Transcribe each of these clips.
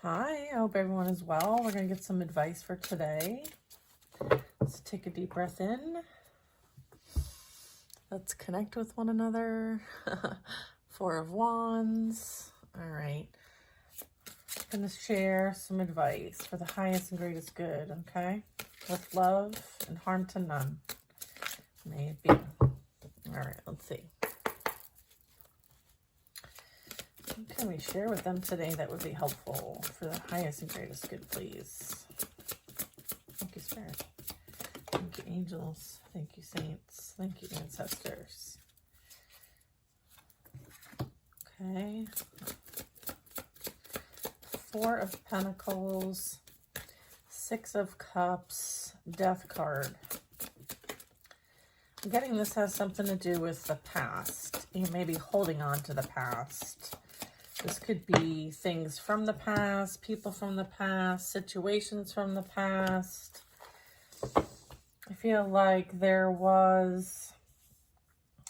Hi, I hope everyone is well. We're going to get some advice for today. Let's take a deep breath in. Let's connect with one another. Four of Wands. All right. I'm going to share some advice for the highest and greatest good, okay? With love and harm to none. May it be. All right, let's see. What can we share with them today that would be helpful for the highest and greatest good, please? Thank you, Spirit. Thank you, angels. Thank you, saints. Thank you, ancestors. Okay. Four of Pentacles, Six of Cups, Death card. I'm getting this has something to do with the past. You may be holding on to the past. This could be things from the past, people from the past, situations from the past. I feel like there was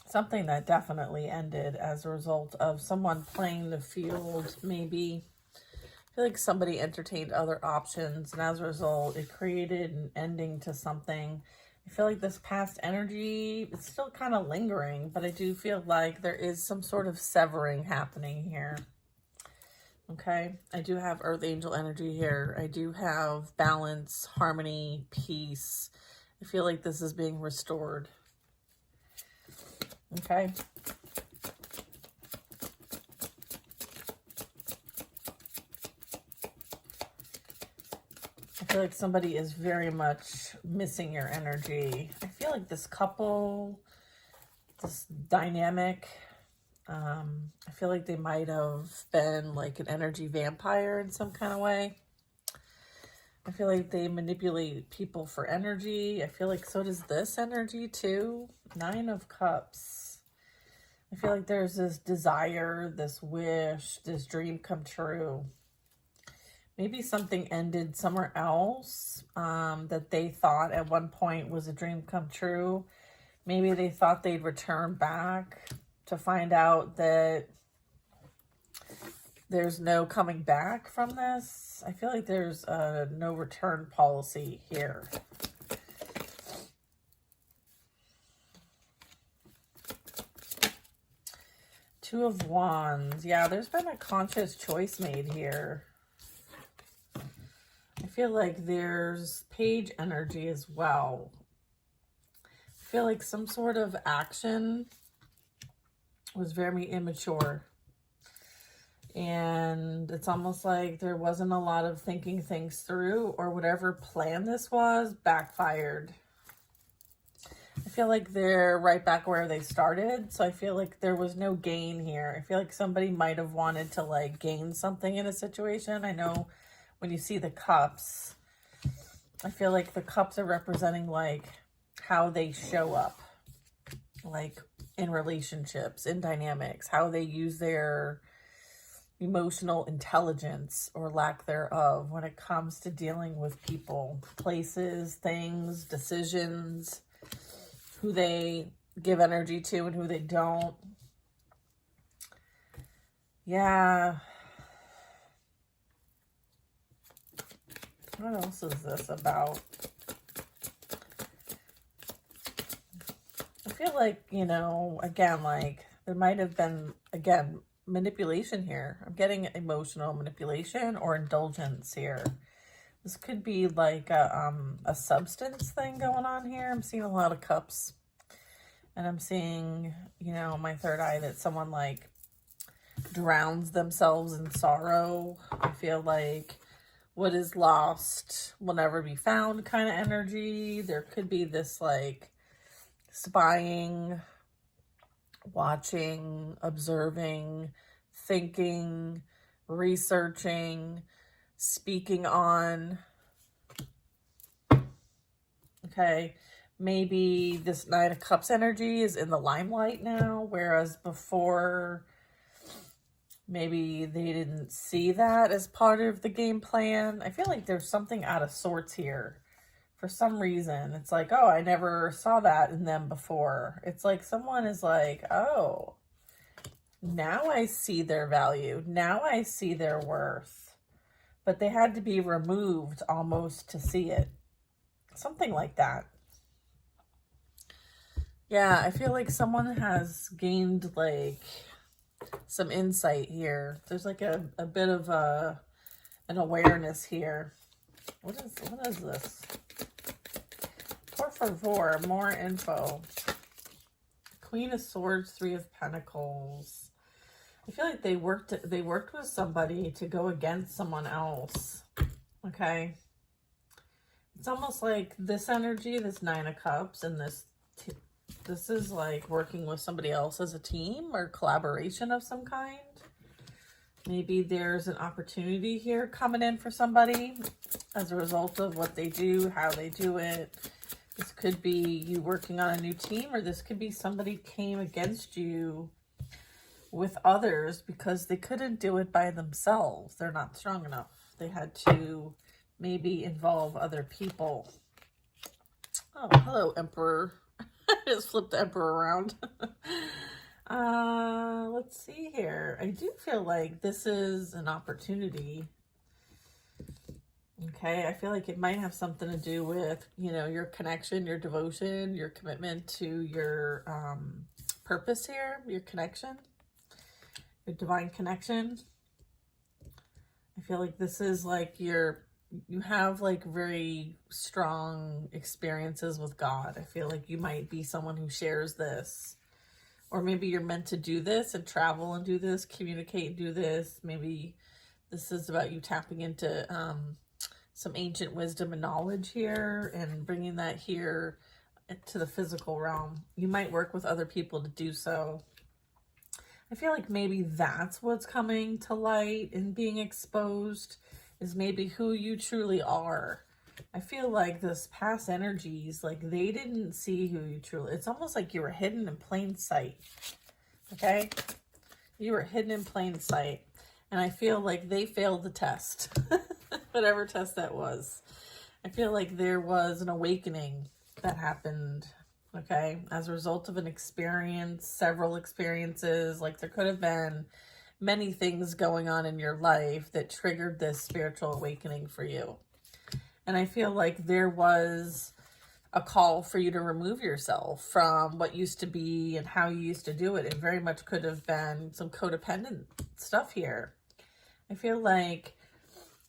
something that definitely ended as a result of someone playing the field, maybe. I feel like somebody entertained other options, and as a result, it created an ending to something. I feel like this past energy is still kind of lingering, but I do feel like there is some sort of severing happening here. Okay, I do have Earth Angel energy here. I do have balance, harmony, peace. I feel like this is being restored. Okay. I feel like somebody is very much missing your energy. I feel like this couple, this dynamic, I feel like they might have been like an energy vampire in some kind of way. I feel like they manipulate people for energy. I feel like so does this energy too. Nine of Cups. I feel like there's this desire, this wish, this dream come true. Maybe something ended somewhere else that they thought at one point was a dream come true. Maybe they thought they'd return back to find out that there's no coming back from this. I feel like there's a no return policy here. Two of Wands. Yeah, there's been a conscious choice made here. I feel like there's Page energy as well. I feel like some sort of action was very immature. And it's almost like there wasn't a lot of thinking things through, or whatever plan this was backfired. I feel like they're right back where they started. So I feel like there was no gain here. I feel like somebody might have wanted to like gain something in a situation. I know when you see the cups, I feel like the cups are representing like how they show up, like in relationships, in dynamics, how they use their emotional intelligence or lack thereof when it comes to dealing with people, places, things, decisions, who they give energy to and who they don't. Yeah. What else is this about? I feel like, you know, again, like there might have been, again, manipulation here. I'm getting emotional manipulation or indulgence here. This could be like a substance thing going on here. I'm seeing a lot of cups. And I'm seeing, you know, my third eye that someone like drowns themselves in sorrow. I feel like what is lost will never be found kind of energy. There could be this like spying, watching, observing, thinking, researching, speaking on. Okay, maybe this Nine of Cups energy is in the limelight now, whereas before maybe they didn't see that as part of the game plan. I feel like there's something out of sorts here. For some reason, it's like, oh, I never saw that in them before. It's like someone is like, oh, now I see their value. Now I see their worth. but they had to be removed almost to see it. Something like that. Yeah, I feel like someone has gained like some insight here. There's like a bit of an awareness here. What is this? Por favor, more info. Queen of Swords, Three of Pentacles. I feel like they worked with somebody to go against someone else. Okay. It's almost like this energy, this Nine of Cups, and this is like working with somebody else as a team or collaboration of some kind. Maybe there's an opportunity here coming in for somebody as a result of what they do, how they do it. This could be you working on a new team, or this could be somebody came against you with others because they couldn't do it by themselves. They're not strong enough. They had to maybe involve other people. Oh, hello, Emperor. I just flipped the Emperor around. Let's see here. I do feel like this is an opportunity. Okay, I feel like it might have something to do with, you know, your connection, your devotion, your commitment to your purpose here, your connection, your divine connection. I feel like this is like you have like very strong experiences with God. I feel like you might be someone who shares this. Or maybe you're meant to do this and travel and do this, communicate and do this. Maybe this is about you tapping into some ancient wisdom and knowledge here and bringing that here to the physical realm. You might work with other people to do so. I feel like maybe that's what's coming to light and being exposed, is maybe who you truly are. I feel like this past energies, like they didn't see who you truly, it's almost like you were hidden in plain sight. Okay? You were hidden in plain sight. And I feel like they failed the test. Whatever test that was. I feel like there was an awakening that happened, okay, as a result of an experience, several experiences. Like there could have been many things going on in your life that triggered this spiritual awakening for you. And I feel like there was a call for you to remove yourself from what used to be and how you used to do it. It very much could have been some codependent stuff here. I feel like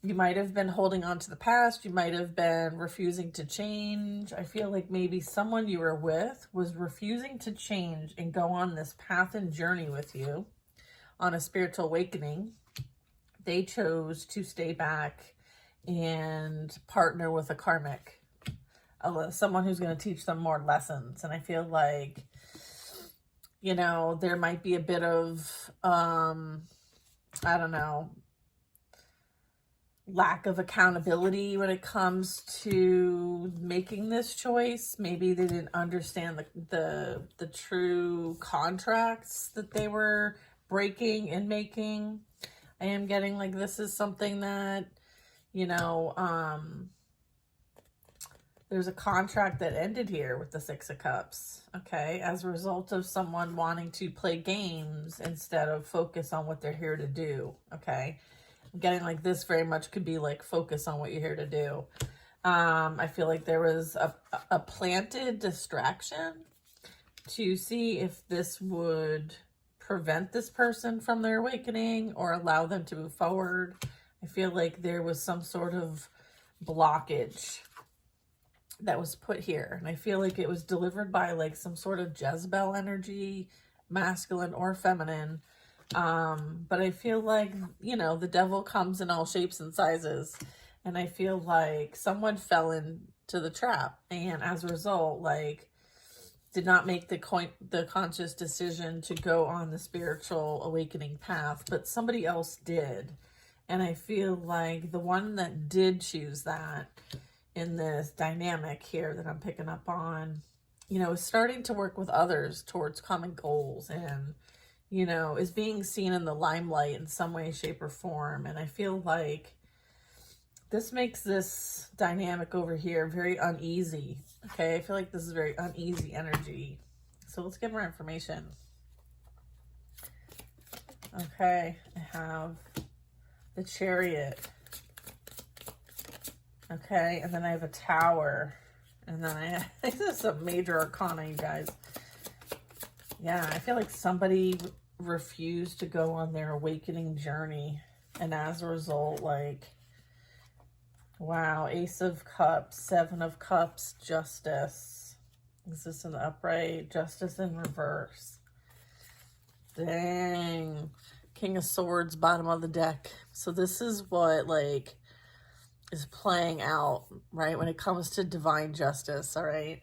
you might have been holding on to the past. You might have been refusing to change. I feel like maybe someone you were with was refusing to change and go on this path and journey with you on a spiritual awakening. They chose to stay back and partner with a karmic, someone who's going to teach them more lessons. And I feel like, you know, there might be a bit of, I don't know, lack of accountability when it comes to making this choice. Maybe they didn't understand the true contracts that they were breaking and making. I am getting like this is something that, you know, there's a contract that ended here with the Six of Cups, okay, as a result of someone wanting to play games instead of focus on what they're here to do, okay. I'm getting like this very much could be like focus on what you're here to do. I feel like there was a planted distraction to see if this would prevent this person from their awakening or allow them to move forward. I feel like there was some sort of blockage that was put here. And I feel like it was delivered by like some sort of Jezebel energy, masculine or feminine. But I feel like, you know, the devil comes in all shapes and sizes. And I feel like someone fell into the trap. And as a result, like, did not make the conscious decision to go on the spiritual awakening path, but somebody else did. And I feel like the one that did choose that in this dynamic here that I'm picking up on, you know, is starting to work with others towards common goals and, you know, is being seen in the limelight in some way, shape, or form. And I feel like this makes this dynamic over here very uneasy. Okay, I feel like this is very uneasy energy. So let's get more information. Okay, I have the Chariot. Okay, and then I have a Tower. And then this is a major arcana, you guys. Yeah, I feel like somebody refused to go on their awakening journey. And as a result, like, wow, Ace of Cups, Seven of Cups, Justice. Is this an upright? Justice in reverse. Dang. King of Swords, bottom of the deck. So this is what, like, is playing out, right, when it comes to divine justice, all right?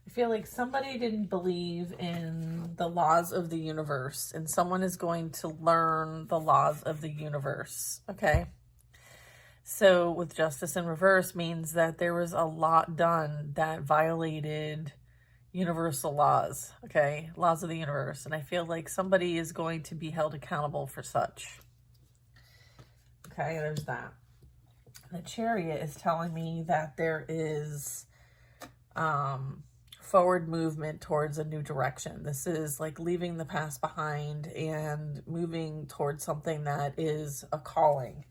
I feel like somebody didn't believe in the laws of the universe, and someone is going to learn the laws of the universe, okay? So with justice in reverse means that there was a lot done that violated universal laws, okay? Laws of the universe. And I feel like somebody is going to be held accountable for such. Okay, there's that. The Chariot is telling me that there is forward movement towards a new direction. This is like leaving the past behind and moving towards something that is a calling,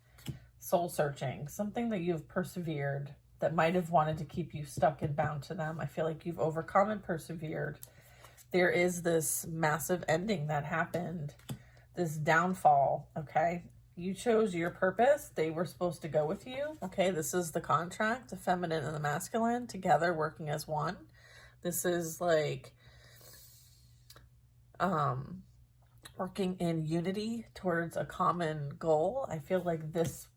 soul searching, something that you've persevered that might have wanted to keep you stuck and bound to them. I feel like you've overcome and persevered. There is this massive ending that happened, this downfall, okay? You chose your purpose. They were supposed to go with you. Okay, this is the contract, the feminine and the masculine together working as one. This is like working in unity towards a common goal. I feel like this,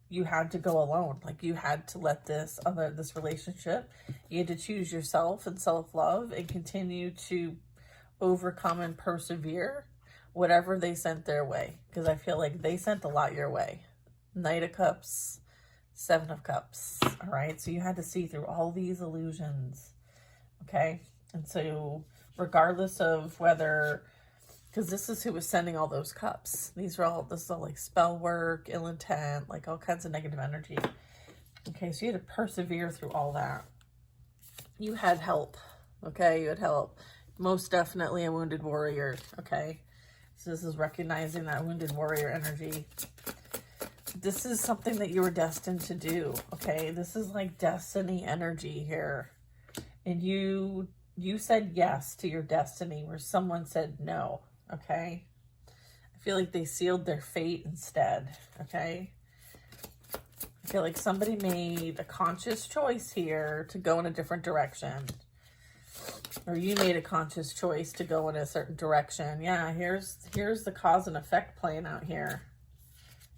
you had to go alone. Like you had to let this relationship, you had to choose yourself and self-love and continue to overcome and persevere whatever they sent their way, because I feel like they sent a lot your way. Knight of Cups, Seven of Cups, all right? So you had to see through all these illusions, okay? And so regardless of whether, because this is who was sending all those cups. This is all like spell work, ill intent, like all kinds of negative energy. Okay, so you had to persevere through all that. You had help, okay? You had help. Most definitely a wounded warrior, okay? So this is recognizing that wounded warrior energy. This is something that you were destined to do, okay? This is like destiny energy here. And you said yes to your destiny where someone said no, okay? I feel like they sealed their fate instead, okay? I feel like somebody made a conscious choice here to go in a different direction. Or you made a conscious choice to go in a certain direction. Yeah, here's the cause and effect playing out here.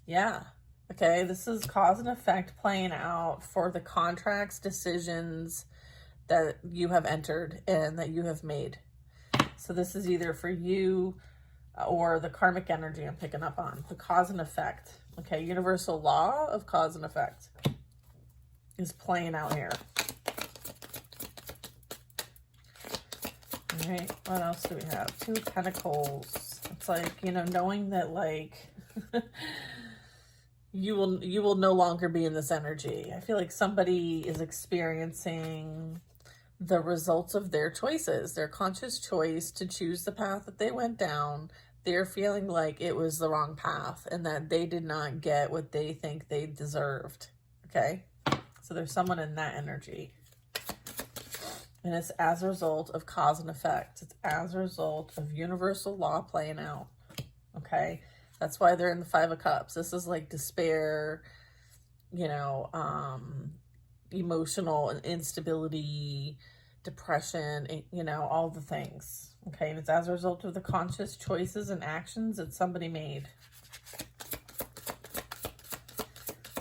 Yeah, okay, this is cause and effect playing out for the contracts, decisions that you have entered and that you have made. So this is either for you or the karmic energy I'm picking up on. The cause and effect. Okay, universal law of cause and effect is playing out here. All right, what else do we have? Two of Pentacles. It's like, you know, knowing that like you will no longer be in this energy. I feel like somebody is experiencing the results of their choices, their conscious choice to choose the path that they went down. They're feeling like it was the wrong path and that they did not get what they think they deserved. Okay, so there's someone in that energy. And it's as a result of cause and effect. It's as a result of universal law playing out. Okay? That's why they're in the Five of Cups. This is like despair, you know, emotional instability, depression, you know, all the things. Okay? And it's as a result of the conscious choices and actions that somebody made.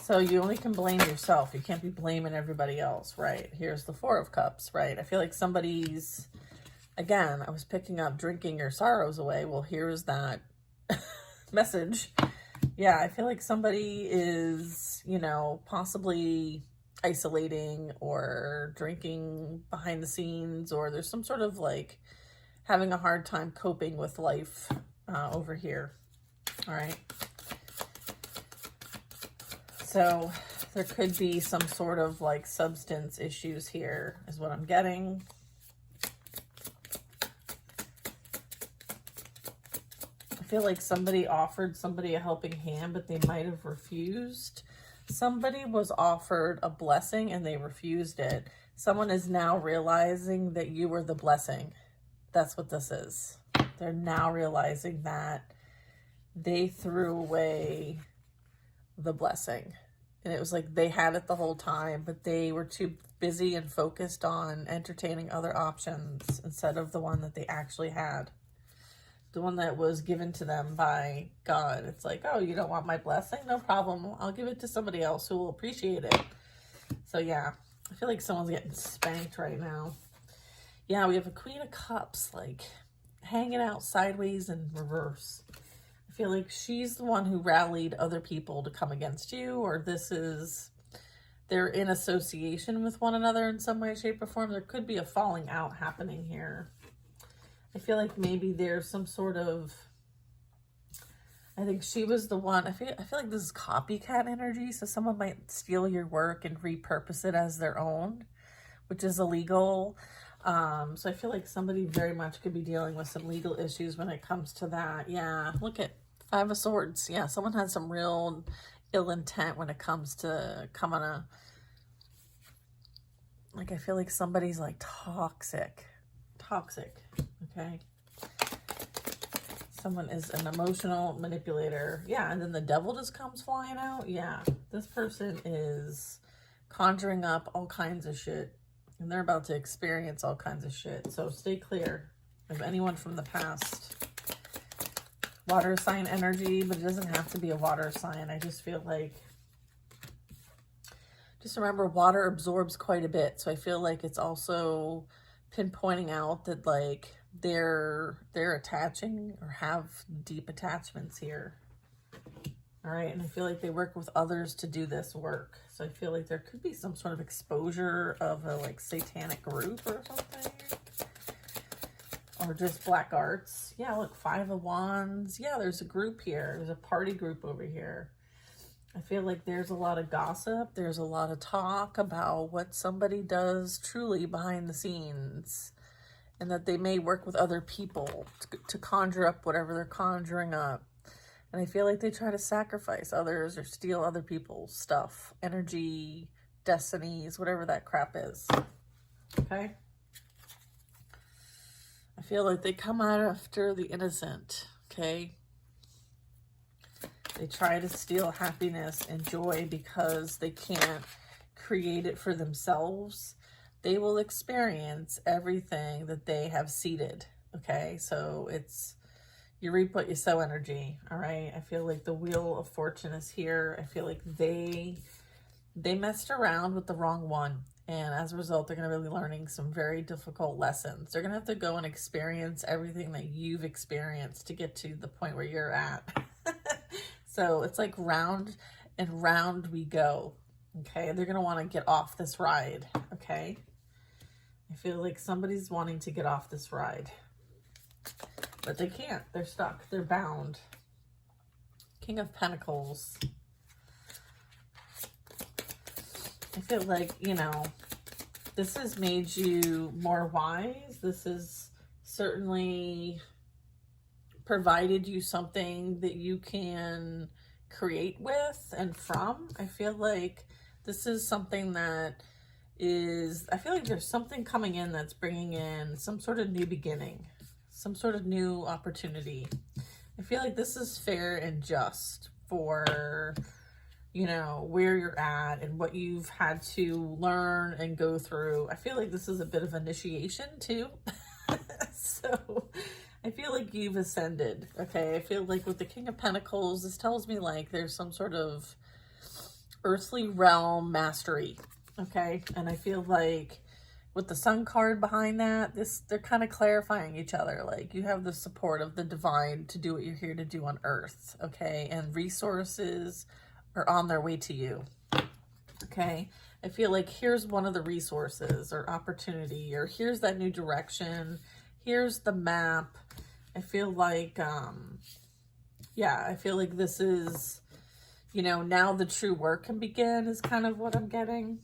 So you only can blame yourself. You can't be blaming everybody else, right? Here's the Four of Cups, right? I feel like somebody's, again, I was picking up drinking your sorrows away. Well, here's that message. Yeah, I feel like somebody is, you know, possibly isolating or drinking behind the scenes, or there's some sort of like having a hard time coping with life over here. All right. So there could be some sort of like substance issues here is what I'm getting. I feel like somebody offered somebody a helping hand, but they might have refused. Somebody was offered a blessing and they refused it. Someone is now realizing that you were the blessing. That's what this is. They're now realizing that they threw away the blessing. And it was like they had it the whole time, but they were too busy and focused on entertaining other options instead of the one that they actually had. The one that was given to them by God. It's like, oh, you don't want my blessing? No problem. I'll give it to somebody else who will appreciate it. So yeah, I feel like someone's getting spanked right now. Yeah, we have a Queen of Cups, like hanging out sideways in reverse. I feel like she's the one who rallied other people to come against you, or they're in association with one another in some way, shape, or form. There could be a falling out happening here. I feel like maybe there's some sort of, I think she was the one, I feel like this is copycat energy, so someone might steal your work and repurpose it as their own, which is illegal. So I feel like somebody very much could be dealing with some legal issues when it comes to that. Yeah, look at Five of Swords. Yeah, someone had some real ill intent when it comes to coming to, like, I feel like somebody's like toxic, okay? Someone is an emotional manipulator. Yeah, and then the devil just comes flying out. Yeah, this person is conjuring up all kinds of shit, and they're about to experience all kinds of shit. So stay clear of anyone from the past. Water sign energy, but it doesn't have to be a water sign. I just feel like, just remember, water absorbs quite a bit. So I feel like it's also pinpointing out that like they're attaching or have deep attachments here. All right, and I feel like they work with others to do this work. So I feel like there could be some sort of exposure of a like satanic group or something. Or just black arts. Yeah, look, Five of Wands. Yeah, there's a group here. There's a party group over here. I feel like there's a lot of gossip. There's a lot of talk about what somebody does truly behind the scenes. And that they may work with other people to conjure up whatever they're conjuring up. And I feel like they try to sacrifice others or steal other people's stuff, energy, destinies, whatever that crap is. Okay? I feel like they come out after the innocent, okay? They try to steal happiness and joy because they can't create it for themselves. They will experience everything that they have seeded, okay? So it's, you reap what you sow energy, all right? I feel like the Wheel of Fortune is here. I feel like they messed around with the wrong one. And as a result, they're going to be learning some very difficult lessons. They're going to have to go and experience everything that you've experienced to get to the point where you're at. So it's like round and round we go. Okay. They're going to want to get off this ride. Okay. I feel like somebody's wanting to get off this ride, but they can't. They're stuck. They're bound. King of Pentacles. I feel like, you know, this has made you more wise. This has certainly provided you something that you can create with and from. I feel like this is something that is, I feel like there's something coming in that's bringing in some sort of new beginning, some sort of new opportunity. I feel like this is fair and just for, you know, where you're at and what you've had to learn and go through. I feel like this is a bit of initiation too. So I feel like you've ascended. Okay. I feel like with the King of Pentacles, this tells me like there's some sort of earthly realm mastery. Okay. And I feel like with the Sun card behind that, they're kind of clarifying each other. Like you have the support of the divine to do what you're here to do on earth. Okay. And resources are on their way to you. Okay. I feel like here's one of the resources or opportunity, or here's that new direction. Here's the map. I feel like, yeah, I feel like this is, you know, now the true work can begin is kind of what I'm getting.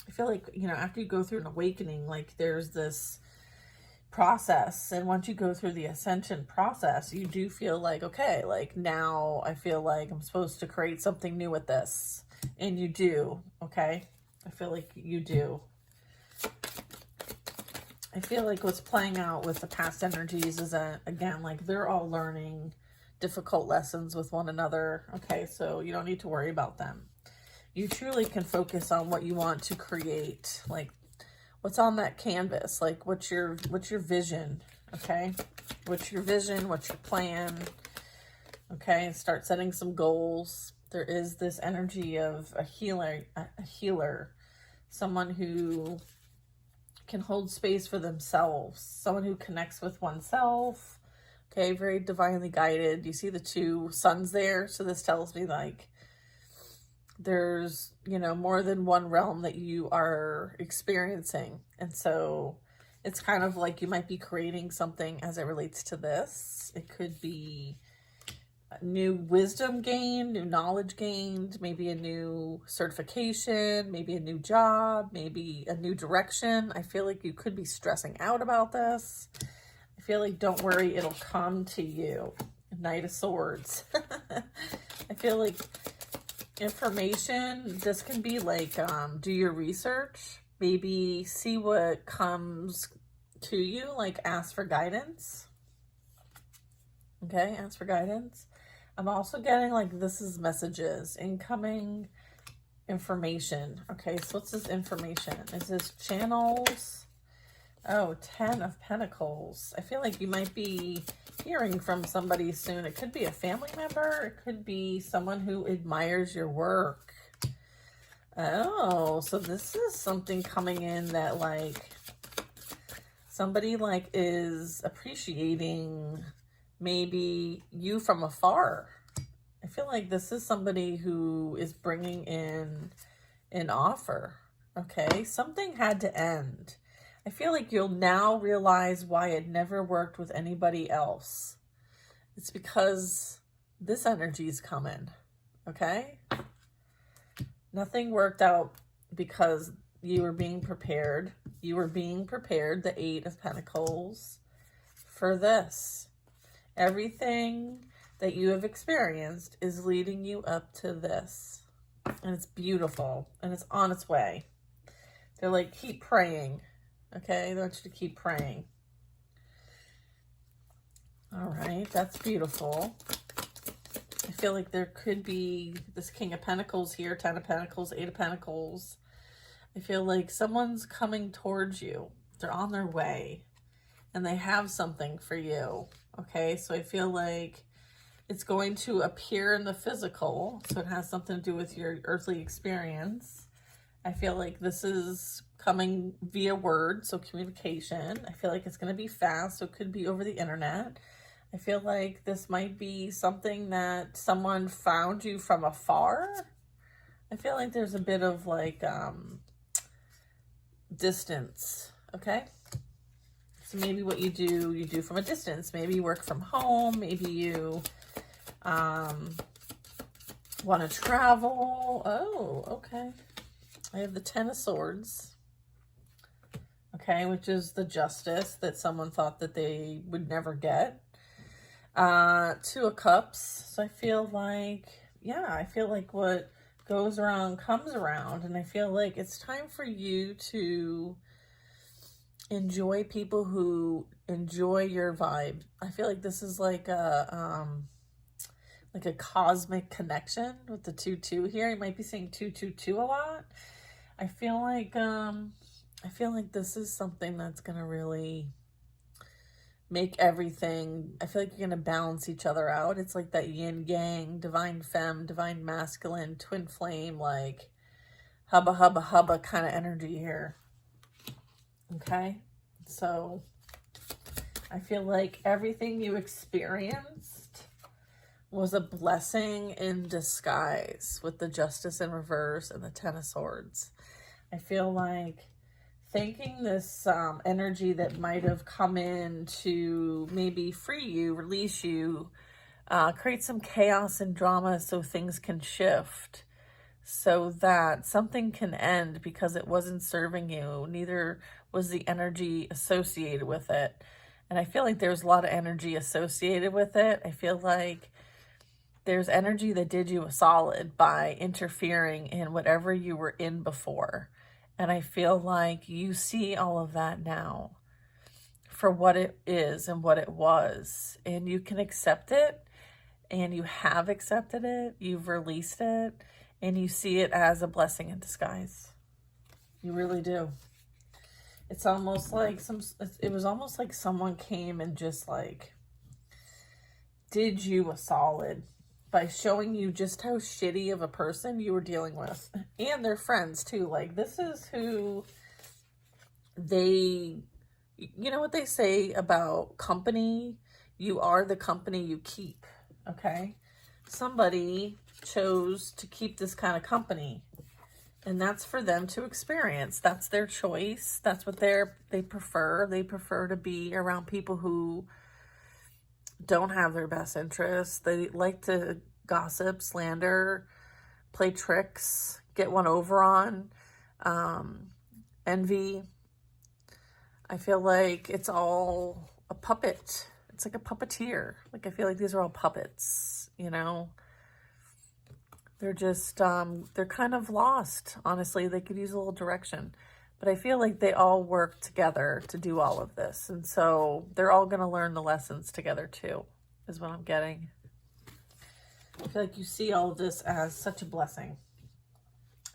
I feel like, you know, after you go through an awakening, like there's this process. And once you go through the ascension process, you do feel like, okay, like now I feel like I'm supposed to create something new with this And you do, okay? I feel like you do. I feel like what's playing out with the past energies is that, again, like they're all learning difficult lessons with one another. Okay, so you don't need to worry about them. You truly can focus on what you want to create, like what's on that canvas, like what's your vision, okay? What's your vision? What's your plan? Okay, and start setting some goals. There is this energy of a healer, someone who can hold space for themselves, someone who connects with oneself. Okay, very divinely guided. You see the two suns there, so this tells me like there's, you know, more than one realm that you are experiencing. And so it's kind of like you might be creating something as it relates to this. It could be new wisdom gained, new knowledge gained, maybe a new certification, maybe a new job, maybe a new direction. I feel like you could be stressing out about this. I feel like, don't worry, it'll come to you. Knight of Swords. I feel like information, this can be like, do your research, maybe see what comes to you, like ask for guidance. Okay, ask for guidance. I'm also getting like this is messages, incoming information. Okay, so what's this information? Is this channels? Oh, 10 of Pentacles. I feel like you might be hearing from somebody soon. It could be a family member. It could be someone who admires your work. Oh, so this is something coming in that like somebody like is appreciating maybe you from afar. I feel like this is somebody who is bringing in an offer. Okay, something had to end. I feel like you'll now realize why it never worked with anybody else. It's because this energy is coming. Okay, nothing worked out because you were being prepared. You were being prepared, the 8 of Pentacles, for this. Everything that you have experienced is leading you up to this. And it's beautiful. And it's on its way. They're like, keep praying. Okay? They want you to keep praying. All right. That's beautiful. I feel like there could be this King of Pentacles here, 10 of Pentacles, 8 of Pentacles. I feel like someone's coming towards you. They're on their way. And they have something for you. Okay, so I feel like it's going to appear in the physical. So it has something to do with your earthly experience. I feel like this is coming via word, so communication. I feel like it's going to be fast, so it could be over the internet. I feel like this might be something that someone found you from afar. I feel like there's a bit of like distance, okay? So maybe what you do from a distance. Maybe you work from home. Maybe you want to travel. Oh, okay. I have the 10 of Swords. Okay, which is the justice that someone thought that they would never get. 2 of Cups. So I feel like, yeah, I feel like what goes around comes around. And I feel like it's time for you to enjoy people who enjoy your vibe. I feel like this is like a cosmic connection with the 2-2 here. You might be saying 2-2-2 a lot. I feel like this is something that's gonna really make everything. I feel like you're gonna balance each other out. It's like that yin yang, divine femme, divine masculine, twin flame, like hubba hubba hubba kind of energy here. Okay, so I feel like everything you experienced was a blessing in disguise with the Justice in reverse and the 10 of Swords. I feel like thanking this energy that might have come in to maybe free you, release you, create some chaos and drama so things can shift, so that something can end because it wasn't serving you. Neither was the energy associated with it. And I feel like there's a lot of energy associated with it. I feel like there's energy that did you a solid by interfering in whatever you were in before. And I feel like you see all of that now for what it is and what it was. And you can accept it, and you have accepted it. You've released it, and you see it as a blessing in disguise. You really do. It's almost like it was almost like someone came and just like did you a solid by showing you just how shitty of a person you were dealing with, and their friends too. Like, this is who they, you know what they say about company? You are the company you keep, okay? Somebody chose to keep this kind of company, and that's for them to experience. That's their choice. That's what they prefer. They prefer to be around people who don't have their best interests. They like to gossip, slander, play tricks, get one over on, envy. I feel like it's all a puppet. It's like a puppeteer. Like, I feel like these are all puppets, you know? They're just, they're kind of lost, honestly. They could use a little direction. But I feel like they all work together to do all of this. And so they're all going to learn the lessons together too, is what I'm getting. I feel like you see all of this as such a blessing.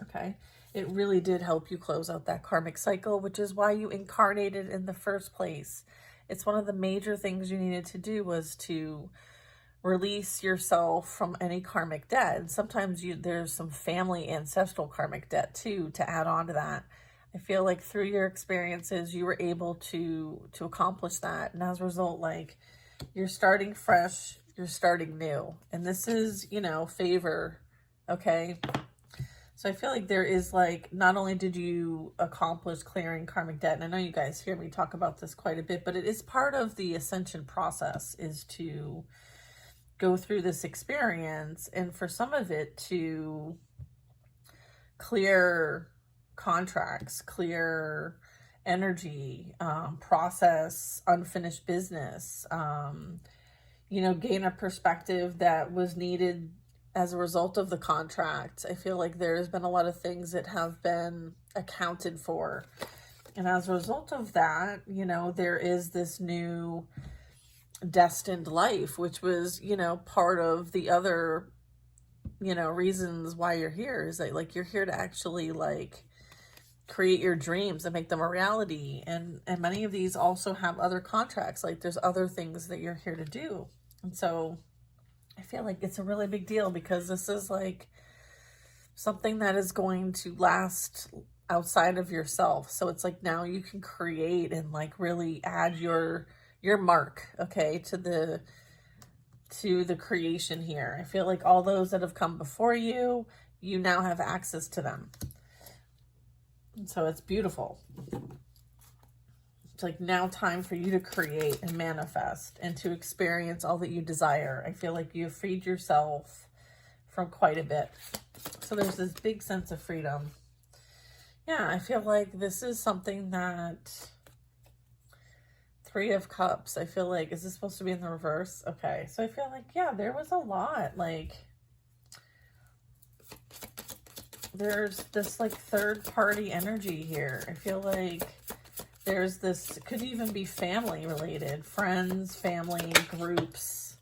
Okay? It really did help you close out that karmic cycle, which is why you incarnated in the first place. It's one of the major things you needed to do, was to release yourself from any karmic debt. And sometimes there's some family ancestral karmic debt too to add on to that. I feel like through your experiences, you were able to accomplish that. And as a result, like, you're starting fresh, you're starting new. And this is, you know, favor, okay? So I feel like there is, like, not only did you accomplish clearing karmic debt, and I know you guys hear me talk about this quite a bit, but it is part of the ascension process, is to go through this experience, and for some of it to clear contracts, clear energy, process unfinished business, you know, gain a perspective that was needed as a result of the contract. I feel like there's been a lot of things that have been accounted for. And as a result of that, you know, there is this new destined life, which was, you know, part of the other, you know, reasons why you're here, is that, like, you're here to actually, like, create your dreams and make them a reality. And many of these also have other contracts. Like, there's other things that you're here to do. And so I feel like it's a really big deal, because this is like something that is going to last outside of yourself. So it's like now you can create and, like, really add your mark, okay, to the creation here. I feel like all those that have come before you, you now have access to them. And so it's beautiful. It's like now time for you to create and manifest and to experience all that you desire. I feel like you've freed yourself from quite a bit. So there's this big sense of freedom. Yeah, I feel like this is something that... Three of Cups, I feel like, is this supposed to be in the reverse? Okay, so I feel like, yeah, there was a lot. Like, there's this, like, third-party energy here. I feel like there's this, could even be family related, friends, family, groups.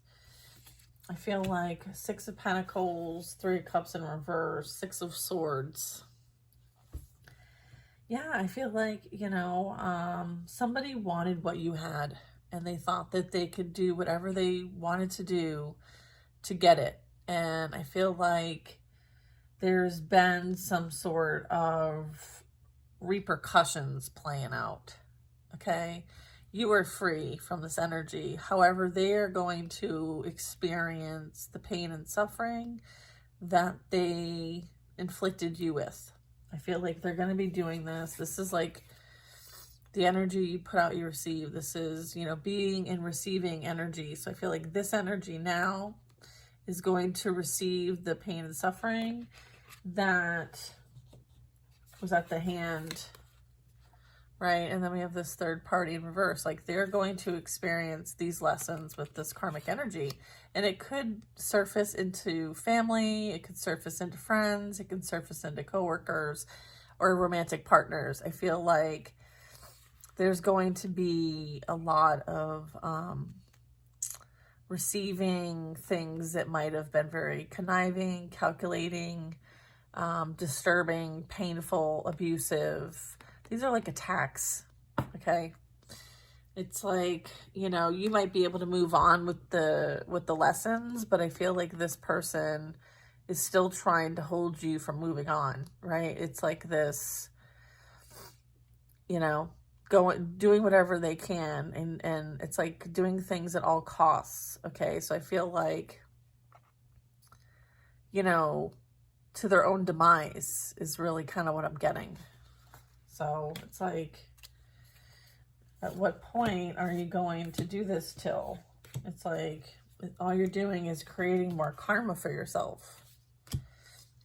I feel like Six of Pentacles, Three of Cups in reverse, Six of Swords. Yeah, I feel like, you know, somebody wanted what you had, and they thought that they could do whatever they wanted to do to get it. And I feel like there's been some sort of repercussions playing out, okay? You are free from this energy. However, they are going to experience the pain and suffering that they inflicted you with. I feel like they're going to be doing this. This is like the energy you put out, you receive. This is, you know, being and receiving energy. So I feel like this energy now is going to receive the pain and suffering that was at the hand right? And then we have this third party in reverse. Like, they're going to experience these lessons with this karmic energy. And it could surface into family, it could surface into friends, it can surface into coworkers or romantic partners. I feel like there's going to be a lot of receiving things that might have been very conniving, calculating, disturbing, painful, abusive. These are like attacks, okay? It's like, you know, you might be able to move on with the lessons, but I feel like this person is still trying to hold you from moving on, right? It's like this, you know, doing whatever they can, and it's like doing things at all costs, okay? So I feel like, you know, to their own demise is really kind of what I'm getting. So it's like, at what point are you going to do this till? It's like, all you're doing is creating more karma for yourself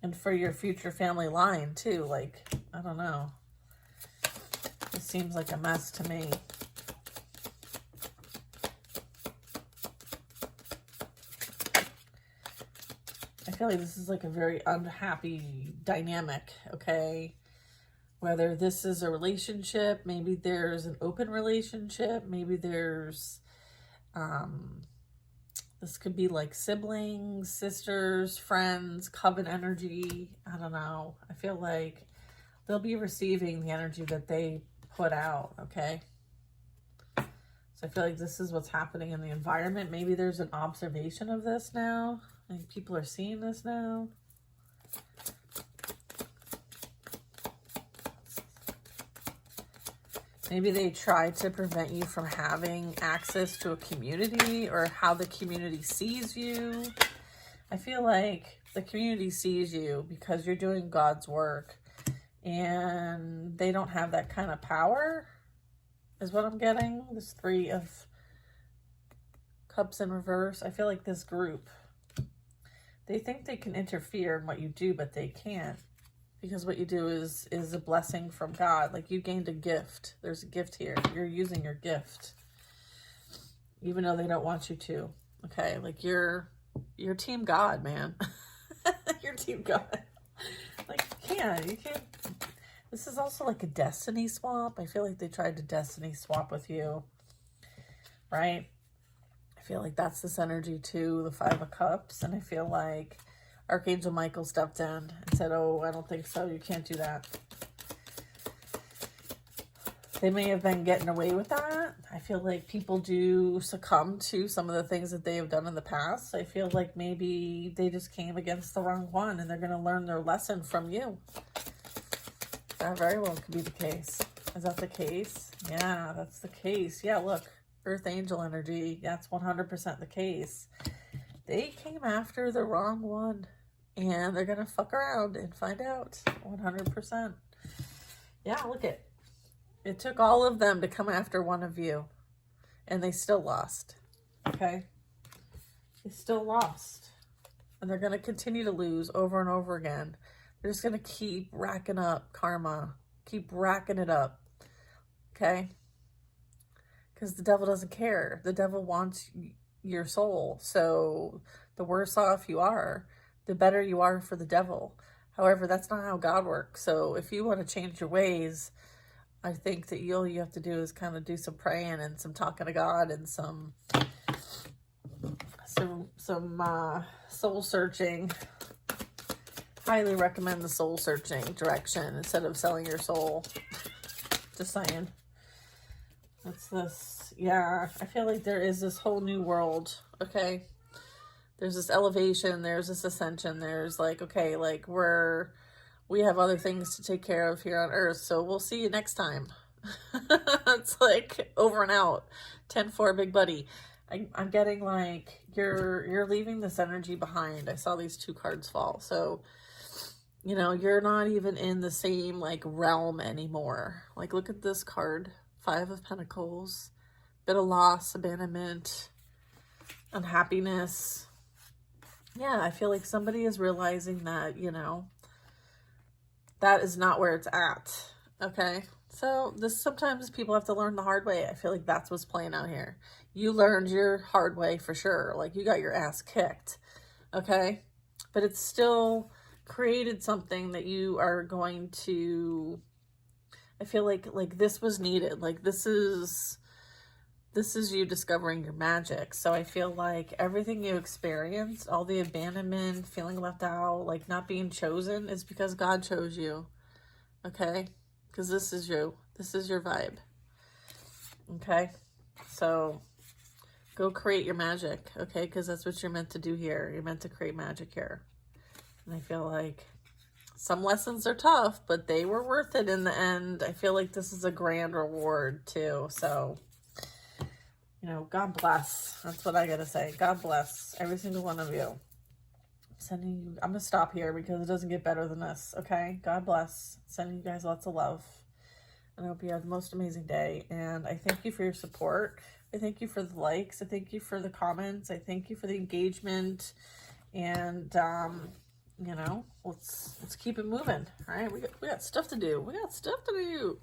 and for your future family line too. Like, I don't know. It seems like a mess to me. I feel like this is like a very unhappy dynamic, okay? Whether this is a relationship, maybe there's an open relationship, maybe there's, this could be like siblings, sisters, friends, coven energy. I don't know. I feel like they'll be receiving the energy that they put out, okay? So I feel like this is what's happening in the environment. Maybe there's an observation of this now. Like, people are seeing this now. Maybe they try to prevent you from having access to a community or how the community sees you. I feel like the community sees you because you're doing God's work, and they don't have that kind of power, is what I'm getting. This 3 of Cups in reverse. I feel like this group, they think they can interfere in what you do, but they can't. Because what you do is a blessing from God. Like, you gained a gift. There's a gift here. You're using your gift. Even though they don't want you to. Okay? Like, you're team God, man. You're team God. Like, you can't. This is also like a destiny swap. I feel like they tried to destiny swap with you. Right? I feel like that's this energy too. The 5 of Cups. And I feel like Archangel Michael stepped in and said, oh, I don't think so. You can't do that. They may have been getting away with that. I feel like people do succumb to some of the things that they have done in the past. I feel like maybe they just came against the wrong one and they're going to learn their lesson from you. That very well could be the case. Is that the case? Yeah, that's the case. Yeah, look. Earth Angel energy. That's 100% the case. They came after the wrong one. And they're going to fuck around and find out 100%. Yeah, look it. It took all of them to come after one of you. And they still lost. Okay? They still lost. And they're going to continue to lose over and over again. They're just going to keep racking up karma. Keep racking it up. Okay? Because the devil doesn't care. The devil wants your soul. So the worse off you are, the better you are for the devil. However, that's not how God works. So if you want to change your ways, I think that all you have to do is kind of do some praying and some talking to God and some soul searching. Highly recommend the soul searching direction instead of selling your soul. Just saying. That's this. Yeah, I feel like there is this whole new world. Okay. There's this elevation, there's this ascension, there's like, okay, like we have other things to take care of here on Earth, so we'll see you next time. It's like over and out. 10-4, big buddy. I'm getting like, you're leaving this energy behind. I saw these 2 cards fall. So, you know, you're not even in the same like realm anymore. Like, look at this card. 5 of Pentacles. Bit of loss, abandonment, unhappiness. Yeah, I feel like somebody is realizing that, you know, that is not where it's at, okay? So this, sometimes people have to learn the hard way. I feel like that's what's playing out here. You learned your hard way for sure. Like you got your ass kicked. Okay. But it's still created something that you are going to, I feel like this was needed. Like this is you discovering your magic. So I feel like everything you experienced, all the abandonment, feeling left out, like not being chosen, is because God chose you. Okay? Because this is you. This is your vibe. Okay? So go create your magic. Okay? Because that's what you're meant to do here. You're meant to create magic here. And I feel like some lessons are tough, but they were worth it in the end. I feel like this is a grand reward too. So, you know, God bless. That's what I gotta say. God bless every single one of you. Sending you, I'm gonna stop here because it doesn't get better than this. Okay? God bless. Sending you guys lots of love. And I hope you have the most amazing day. And I thank you for your support. I thank you for the likes. I thank you for the comments. I thank you for the engagement. And you know, let's keep it moving. All right? We got stuff to do. We got stuff to do.